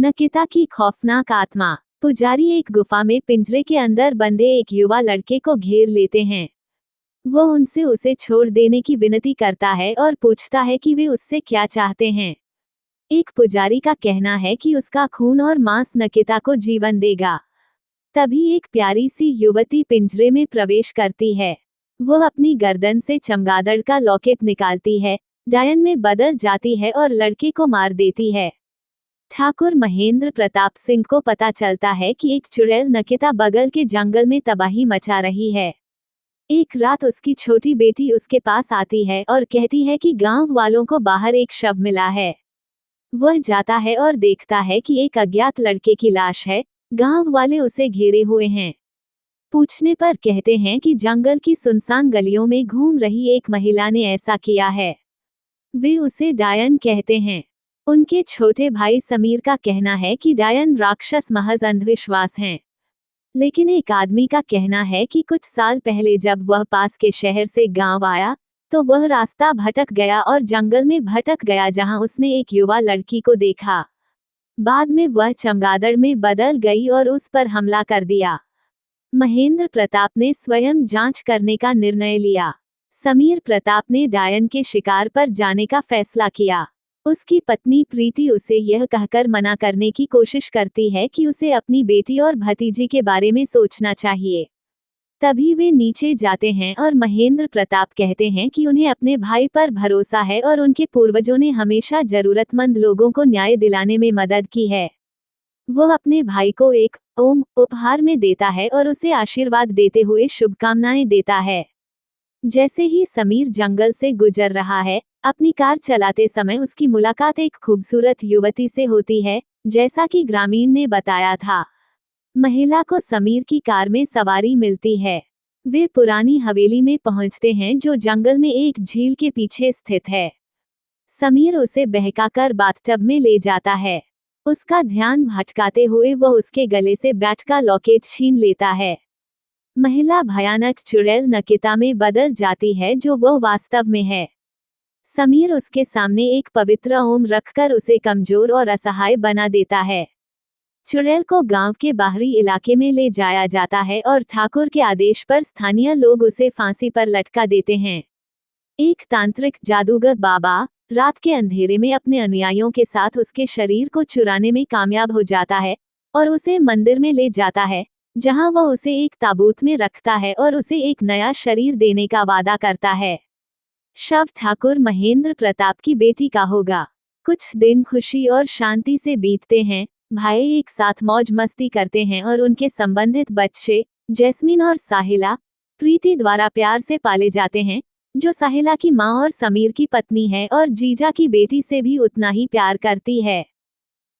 नकिता की खौफनाक आत्मा। पुजारी एक गुफा में पिंजरे के अंदर बंधे एक युवा लड़के को घेर लेते हैं। वो उनसे उसे छोड़ देने की विनती करता है और पूछता है कि वे उससे क्या चाहते हैं। एक पुजारी का कहना है कि उसका खून और मांस नकिता को जीवन देगा। तभी एक प्यारी सी युवती पिंजरे में प्रवेश करती है। वो अपनी गर्दन से चमगादड़ का लॉकेट निकालती है, डायन में बदल जाती है और लड़के को मार देती है। ठाकुर महेंद्र प्रताप सिंह को पता चलता है कि एक चुड़ैल नकिता बगल के जंगल में तबाही मचा रही है। एक रात उसकी छोटी बेटी उसके पास आती है और कहती है कि गांव वालों को बाहर एक शव मिला है। वह जाता है और देखता है कि एक अज्ञात लड़के की लाश है। गांव वाले उसे घेरे हुए हैं। पूछने पर कहते हैं कि जंगल की सुनसान गलियों में घूम रही एक महिला ने ऐसा किया है। वे उसे डायन कहते हैं। उनके छोटे भाई समीर का कहना है कि डायन राक्षस महज अंधविश्वास हैं। लेकिन एक आदमी का कहना है कि कुछ साल पहले जब वह पास के शहर से गांव आया तो वह रास्ता भटक गया और जंगल में भटक गया, जहां उसने एक युवा लड़की को देखा। बाद में वह चमगादड़ में बदल गई और उस पर हमला कर दिया। महेंद्र प्रताप ने स्वयं जांच करने का निर्णय लिया। समीर प्रताप ने डायन के शिकार पर जाने का फैसला किया। उसकी पत्नी प्रीति उसे यह कहकर मना करने की कोशिश करती है कि उसे अपनी बेटी और भतीजी के बारे में सोचना चाहिए। तभी वे नीचे जाते हैं और महेंद्र प्रताप कहते हैं कि उन्हें अपने भाई पर भरोसा है और उनके पूर्वजों ने हमेशा जरूरतमंद लोगों को न्याय दिलाने में मदद की है। वो अपने भाई को एक ओम उपहार में देता है और उसे आशीर्वाद देते हुए शुभकामनाएं देता है। जैसे ही समीर जंगल से गुजर रहा है, अपनी कार चलाते समय उसकी मुलाकात एक खूबसूरत युवती से होती है, जैसा कि ग्रामीण ने बताया था। महिला को समीर की कार में सवारी मिलती है। वे पुरानी हवेली में पहुंचते हैं जो जंगल में एक झील के पीछे स्थित है। समीर उसे बहकाकर बाथटब में ले जाता है। उसका ध्यान भटकाते हुए वह उसके गले से बैट का लॉकेट छीन लेता है। महिला भयानक चुड़ैल नकिता में बदल जाती है जो वह वास्तव में है। समीर उसके सामने एक पवित्र ओम रखकर उसे कमजोर और असहाय बना देता है। चुड़ैल को गांव के बाहरी इलाके में ले जाया जाता है और ठाकुर के आदेश पर स्थानीय लोग उसे फांसी पर लटका देते हैं। एक तांत्रिक जादूगर बाबा रात के अंधेरे में अपने अनुयायियों के साथ उसके शरीर को चुराने में कामयाब हो जाता है और उसे मंदिर में ले जाता है, जहां वह उसे एक ताबूत में रखता है और उसे एक नया शरीर देने का वादा करता है। शव ठाकुर महेंद्र प्रताप की बेटी का होगा। कुछ दिन खुशी और शांति से बीतते हैं। भाई एक साथ मौज मस्ती करते हैं और उनके संबंधित बच्चे जैस्मीन और साहिला प्रीति द्वारा प्यार से पाले जाते हैं, जो साहिला की मां और समीर की पत्नी है और जीजा की बेटी से भी उतना ही प्यार करती है।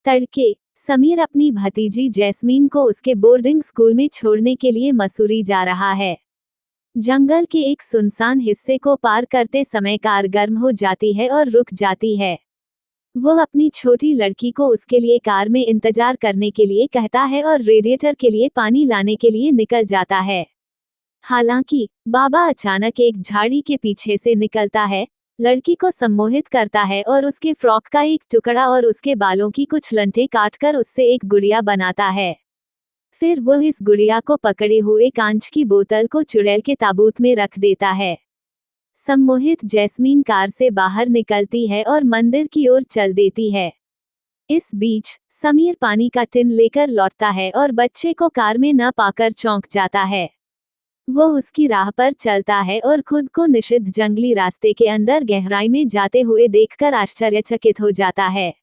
तड़के समीर अपनी भतीजी जैस्मीन को उसके बोर्डिंग स्कूल में छोड़ने के लिए मसूरी जा रहा है। जंगल के एक सुनसान हिस्से को पार करते समय कार गर्म हो जाती है और रुक जाती है। वह अपनी छोटी लड़की को उसके लिए कार में इंतजार करने के लिए कहता है और रेडिएटर के लिए पानी लाने के लिए निकल जाता है। हालांकि बाबा अचानक एक झाड़ी के पीछे से निकलता है, लड़की को सम्मोहित करता है और उसके फ्रॉक का एक टुकड़ा और उसके बालों की कुछ लंठे काटकर उससे एक गुड़िया बनाता है। फिर वह इस गुड़िया को पकड़े हुए कांच की बोतल को चुड़ैल के ताबूत में रख देता है। सम्मोहित जैस्मीन कार से बाहर निकलती है और मंदिर की ओर चल देती है। इस बीच समीर पानी का टिन लेकर लौटता है और बच्चे को कार में न पाकर चौंक जाता है। वो उसकी राह पर चलता है और खुद को निषिद्ध जंगली रास्ते के अंदर गहराई में जाते हुए देखकर आश्चर्यचकित हो जाता है।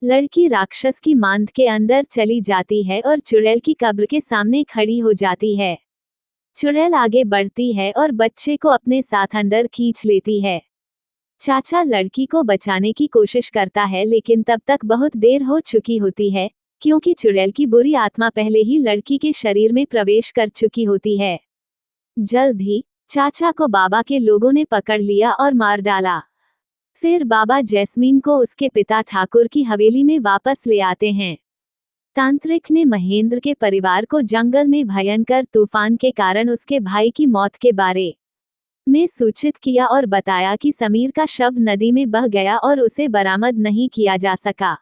लड़की राक्षस की मांद के अंदर चली जाती है और चुड़ैल की कब्र के सामने खड़ी हो जाती है। चुड़ैल आगे बढ़ती है और बच्चे को अपने साथ अंदर खींच लेती है। चाचा लड़की को बचाने की कोशिश करता है, लेकिन तब तक बहुत देर हो चुकी होती है, क्योंकि चुड़ैल की बुरी आत्मा पहले ही लड़की के शरीर में प्रवेश कर चुकी होती है। जल्द ही चाचा को बाबा के लोगों ने पकड़ लिया और मार डाला। फिर बाबा जैस्मीन को उसके पिता ठाकुर की हवेली में वापस ले आते हैं। तांत्रिक ने महेंद्र के परिवार को जंगल में भयंकर तूफान के कारण उसके भाई की मौत के बारे में सूचित किया और बताया कि समीर का शव नदी में बह गया और उसे बरामद नहीं किया जा सका।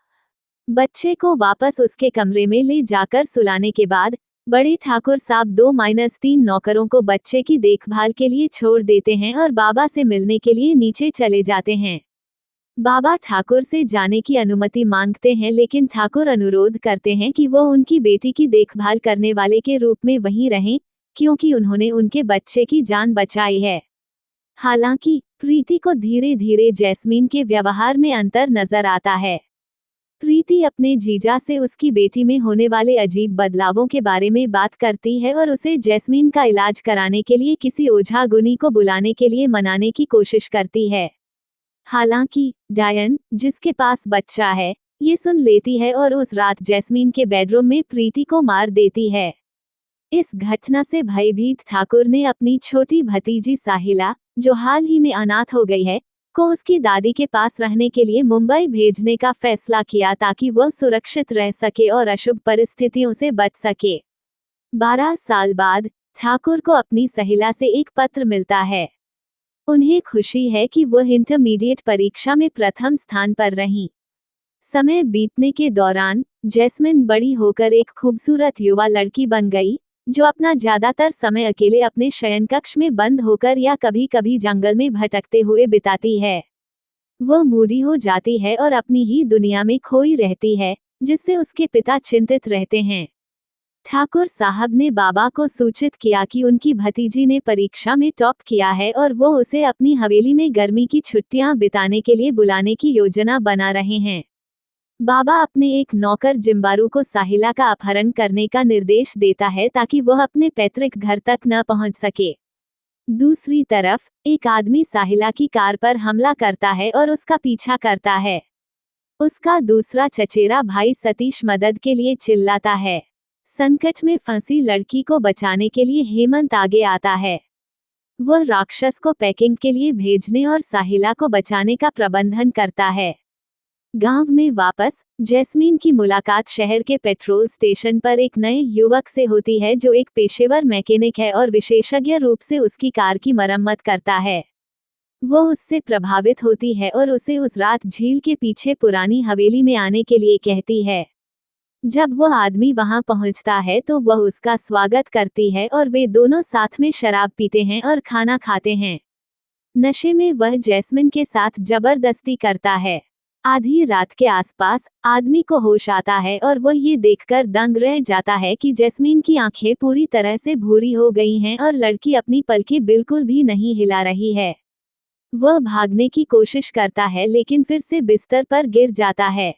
बच्चे को वापस उसके कमरे में ले जाकर सुलाने के बाद बड़े ठाकुर साहब 2-3 नौकरों को बच्चे की देखभाल के लिए छोड़ देते हैं और बाबा से मिलने के लिए नीचे चले जाते हैं। बाबा ठाकुर से जाने की अनुमति मांगते हैं, लेकिन ठाकुर अनुरोध करते हैं कि वो उनकी बेटी की देखभाल करने वाले के रूप में वहीं रहें, क्योंकि उन्होंने उनके बच्चे की जान बचाई है। हालांकि प्रीति को धीरे धीरे जैस्मीन के व्यवहार में अंतर नजर आता है। प्रीति अपने जीजा से उसकी बेटी में होने वाले अजीब बदलावों के बारे में बात करती है और उसे जैस्मीन का इलाज कराने के लिए किसी ओझा गुनी को बुलाने के लिए मनाने की कोशिश करती है। हालांकि डायन, जिसके पास बच्चा है, ये सुन लेती है और उस रात जैस्मीन के बेडरूम में प्रीति को मार देती है। इस घटना से भयभीत ठाकुर ने अपनी छोटी भतीजी साहिला, जो हाल ही में अनाथ हो गई है, को उसकी दादी के पास रहने के लिए मुंबई भेजने का फैसला किया ताकि वह सुरक्षित रह सके और अशुभ परिस्थितियों से बच सके। 12 साल बाद ठाकुर को अपनी सहिला से एक पत्र मिलता है। उन्हें खुशी है कि वह इंटरमीडिएट परीक्षा में प्रथम स्थान पर रहीं। समय बीतने के दौरान जैस्मिन बड़ी होकर एक खूबसूरत युवा लड़की बन गई, जो अपना ज्यादातर समय अकेले अपने शयन कक्ष में बंद होकर या कभी कभी जंगल में भटकते हुए बिताती है। वह मूडी हो जाती है और अपनी ही दुनिया में खोई रहती है, जिससे उसके पिता चिंतित रहते हैं। ठाकुर साहब ने बाबा को सूचित किया कि उनकी भतीजी ने परीक्षा में टॉप किया है और वो उसे अपनी हवेली में गर्मी की छुट्टियां बिताने के लिए बुलाने की योजना बना रहे हैं। बाबा अपने एक नौकर जिम्बारू को साहिला का अपहरण करने का निर्देश देता है ताकि वह अपने पैतृक घर तक न पहुंच सके। दूसरी तरफ एक आदमी साहिला की कार पर हमला करता है और उसका पीछा करता है। उसका दूसरा चचेरा भाई सतीश मदद के लिए चिल्लाता है। संकट में फंसी लड़की को बचाने के लिए हेमंत आगे आता है। वह राक्षस को पैकिंग के लिए भेजने और साहिला को बचाने का प्रबंधन करता है। गांव में वापस जैस्मीन की मुलाकात शहर के पेट्रोल स्टेशन पर एक नए युवक से होती है, जो एक पेशेवर मैकेनिक है और विशेषज्ञ रूप से उसकी कार की मरम्मत करता है। वो उससे प्रभावित होती है और उसे उस रात झील के पीछे पुरानी हवेली में आने के लिए कहती है। जब वह आदमी वहां पहुंचता है तो वह उसका स्वागत करती है और वे दोनों साथ में शराब पीते हैं और खाना खाते हैं। नशे में वह जैस्मिन के साथ जबरदस्ती करता है। आधी रात के आसपास आदमी को होश आता है और वह ये देखकर दंग रह जाता है कि जैस्मिन की आंखें पूरी तरह से भूरी हो गई हैं और लड़की अपनी पलकें बिल्कुल भी नहीं हिला रही है। वह भागने की कोशिश करता है, लेकिन फिर से बिस्तर पर गिर जाता है।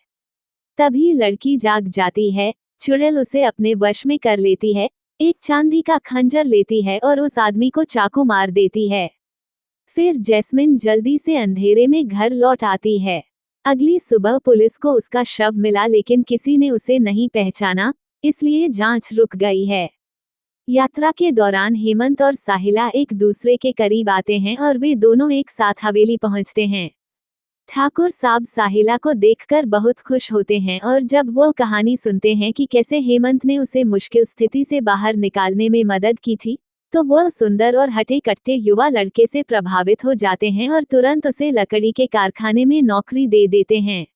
तभी लड़की जाग जाती है। चुड़ैल उसे अपने वश में कर लेती है, एक चांदी का खंजर लेती है और उस आदमी को चाकू मार देती है। फिर जैस्मिन जल्दी से अंधेरे में घर लौट आती है। अगली सुबह पुलिस को उसका शव मिला, लेकिन किसी ने उसे नहीं पहचाना, इसलिए जांच रुक गई है। यात्रा के दौरान हेमंत और साहिला एक दूसरे के करीब आते हैं और वे दोनों एक साथ हवेली पहुंचते हैं। ठाकुर साहब साहिला को देखकर बहुत खुश होते हैं और जब वो कहानी सुनते हैं कि कैसे हेमंत ने उसे मुश्किल स्थिति से बाहर निकालने में मदद की थी, तो वह सुंदर और हटे कट्टे युवा लड़के से प्रभावित हो जाते हैं और तुरंत उसे लकड़ी के कारखाने में नौकरी दे देते हैं।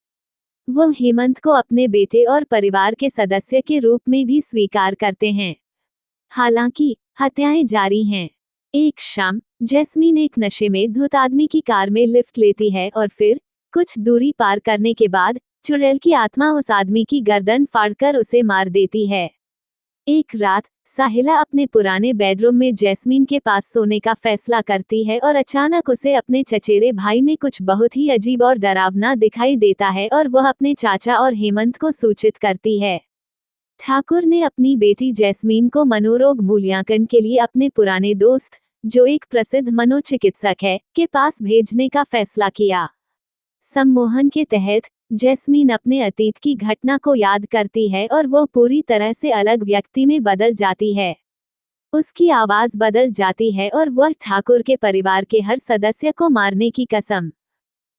वह हेमंत को अपने बेटे और परिवार के सदस्य के रूप में भी स्वीकार करते हैं। हालांकि हत्याएं जारी हैं। एक शाम जैस्मीन एक नशे में धुत आदमी की कार में लिफ्ट लेती है और फिर कुछ दूरी पार करने के बाद चुड़ैल की आत्मा उस आदमी की गर्दन फाड़कर उसे मार देती है। एक रात साहिला अपने पुराने बेडरूम में जैस्मीन के पास सोने का फैसला करती है और अचानक उसे अपने चचेरे भाई में कुछ बहुत ही अजीब और डरावना दिखाई देता है और वह अपने चाचा और हेमंत को सूचित करती है। ठाकुर ने अपनी बेटी जैस्मीन को मनोरोग मूल्यांकन के लिए अपने पुराने दोस्त, जो एक प्रसिद्ध मनोचिकित्सक है, के पास भेजने का फैसला किया। सम्मोहन के तहत जैस्मीन अपने अतीत की घटना को याद करती है और वो पूरी तरह से अलग व्यक्ति में बदल जाती है। उसकी आवाज बदल जाती है और वह ठाकुर के परिवार के हर सदस्य को मारने की कसम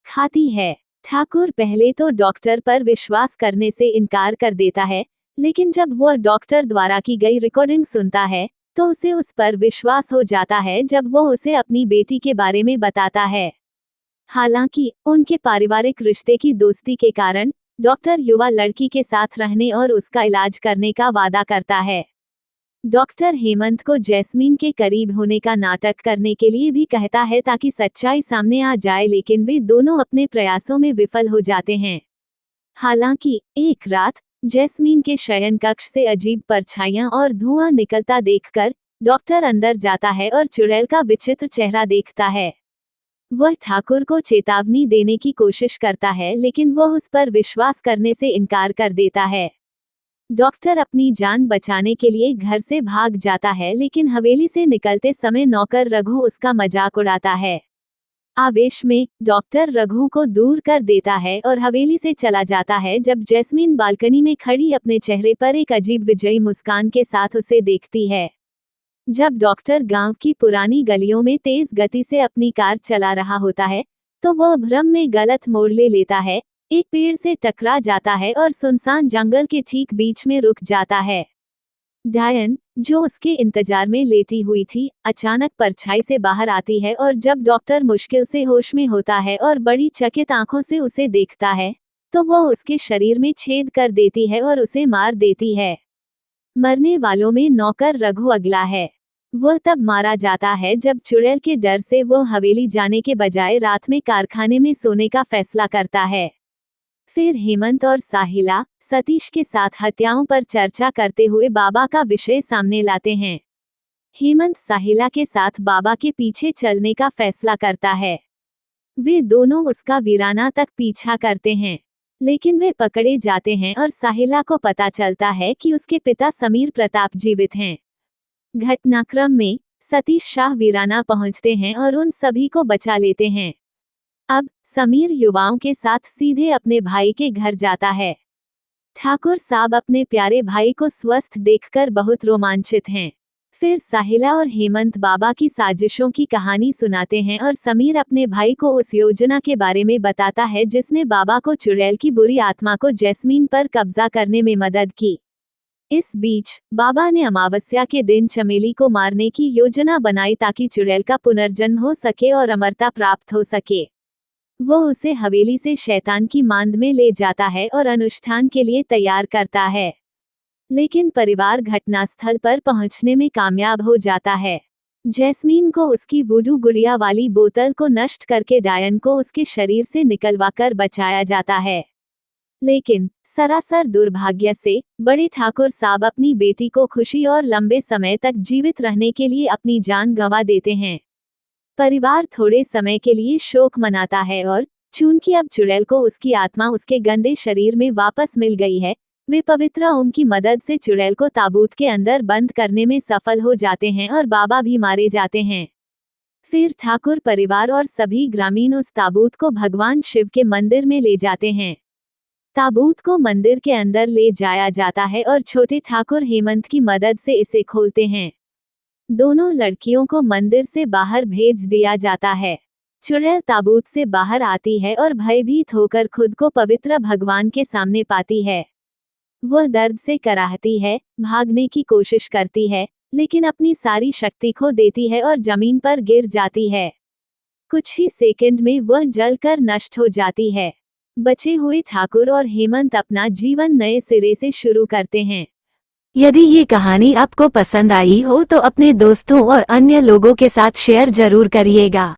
खाती है। ठाकुर पहले तो डॉक्टर पर विश्वास करने से इनकार कर देता है, लेकिन जब वह डॉक्टर द्वारा की गई रिकॉर्डिंग सुनता है तो उसे उस पर विश्वास हो जाता है जब वह उसे अपनी बेटी के बारे में बताता है। हालांकि उनके पारिवारिक रिश्ते की दोस्ती के कारण डॉक्टर युवा लड़की के साथ रहने और उसका इलाज करने का वादा करता है। डॉक्टर हेमंत को जैस्मीन के करीब होने का नाटक करने के लिए भी कहता है ताकि सच्चाई सामने आ जाए, लेकिन वे दोनों अपने प्रयासों में विफल हो जाते हैं। हालांकि एक रात जैस्मीन के शयन कक्ष से अजीब परछाइयां और धुआं निकलता देखकर डॉक्टर अंदर जाता है और चुड़ैल का विचित्र चेहरा देखता है। वह ठाकुर को चेतावनी देने की कोशिश करता है, लेकिन वह उस पर विश्वास करने से इनकार कर देता है। डॉक्टर अपनी जान बचाने के लिए घर से भाग जाता है, लेकिन हवेली से निकलते समय नौकर रघु उसका मजाक उड़ाता है। आवेश में डॉक्टर रघु को दूर कर देता है और हवेली से चला जाता है। जब जैस्मीन बालकनी में खड़ी अपने चेहरे पर एक अजीब विजयी मुस्कान के साथ उसे देखती है। जब डॉक्टर गांव की पुरानी गलियों में तेज गति से अपनी कार चला रहा होता है, तो वह भ्रम में गलत मोड़ ले लेता है, एक पेड़ से टकरा जाता है और सुनसान जंगल के ठीक बीच में रुक जाता है। डायन, जो उसके इंतजार में लेटी हुई थी, अचानक परछाई से बाहर आती है और जब डॉक्टर मुश्किल से होश में होता है और बड़ी चकित आंखों से उसे देखता है, तो वह उसके शरीर में छेद कर देती है और उसे मार देती है। मरने वालों में नौकर रघु अगला है। वह तब मारा जाता है जब चुड़ैल के डर से वह हवेली जाने के बजाय रात में कारखाने में सोने का फैसला करता है। फिर हेमंत और साहिला सतीश के साथ हत्याओं पर चर्चा करते हुए बाबा का विषय सामने लाते हैं। हेमंत साहिला के साथ बाबा के पीछे चलने का फैसला करता है। वे दोनों उसका वीराना तक पीछा करते हैं, लेकिन वे पकड़े जाते हैं और साहिला को पता चलता है कि उसके पिता समीर प्रताप जीवित हैं। घटनाक्रम में सतीश शाह वीराना पहुंचते हैं और उन सभी को बचा लेते हैं। अब समीर युवाओं के साथ सीधे अपने भाई के घर जाता है। ठाकुर साहब अपने प्यारे भाई को स्वस्थ देखकर बहुत रोमांचित हैं। फिर साहिला और हेमंत बाबा की साजिशों की कहानी सुनाते हैं और समीर अपने भाई को उस योजना के बारे में बताता है जिसने बाबा को चुड़ैल की बुरी आत्मा को जैस्मीन पर कब्जा करने में मदद की। इस बीच बाबा ने अमावस्या के दिन चमेली को मारने की योजना बनाई ताकि चुड़ैल का पुनर्जन्म हो सके और अमरता प्राप्त हो सके। वो उसे हवेली से शैतान की मांद में ले जाता है और अनुष्ठान के लिए तैयार करता है, लेकिन परिवार घटनास्थल पर पहुंचने में कामयाब हो जाता है। जैस्मीन को उसकी वुडू गुड़िया वाली बोतल को नष्ट करके डायन को उसके शरीर से निकलवाकर बचाया जाता है, लेकिन सरासर दुर्भाग्य से बड़े ठाकुर साहब अपनी बेटी को खुशी और लंबे समय तक जीवित रहने के लिए अपनी जान गंवा देते हैं। परिवार थोड़े समय के लिए शोक मनाता है और चूंकि अब चुड़ैल को उसकी आत्मा उसके गंदे शरीर में वापस मिल गई है, वे पवित्र ओम की मदद से चुड़ैल को ताबूत के अंदर बंद करने में सफल हो जाते हैं और बाबा भी मारे जाते हैं। फिर ठाकुर परिवार और सभी ग्रामीण उस ताबूत को भगवान शिव के मंदिर में ले जाते हैं। ताबूत को मंदिर के अंदर ले जाया जाता है और छोटे ठाकुर हेमंत की मदद से इसे खोलते हैं। दोनों लड़कियों को मंदिर से बाहर भेज दिया जाता है। चुड़ैल ताबूत से बाहर आती है और भयभीत होकर खुद को पवित्र भगवान के सामने पाती है। वह दर्द से कराहती है, भागने की कोशिश करती है, लेकिन अपनी सारी शक्ति खो देती है और जमीन पर गिर जाती है। कुछ ही सेकंड में वह जलकर नष्ट हो जाती है। बचे हुए ठाकुर और हेमंत अपना जीवन नए सिरे से शुरू करते हैं। यदि ये कहानी आपको पसंद आई हो तो अपने दोस्तों और अन्य लोगों के साथ शेयर जरूर करिएगा।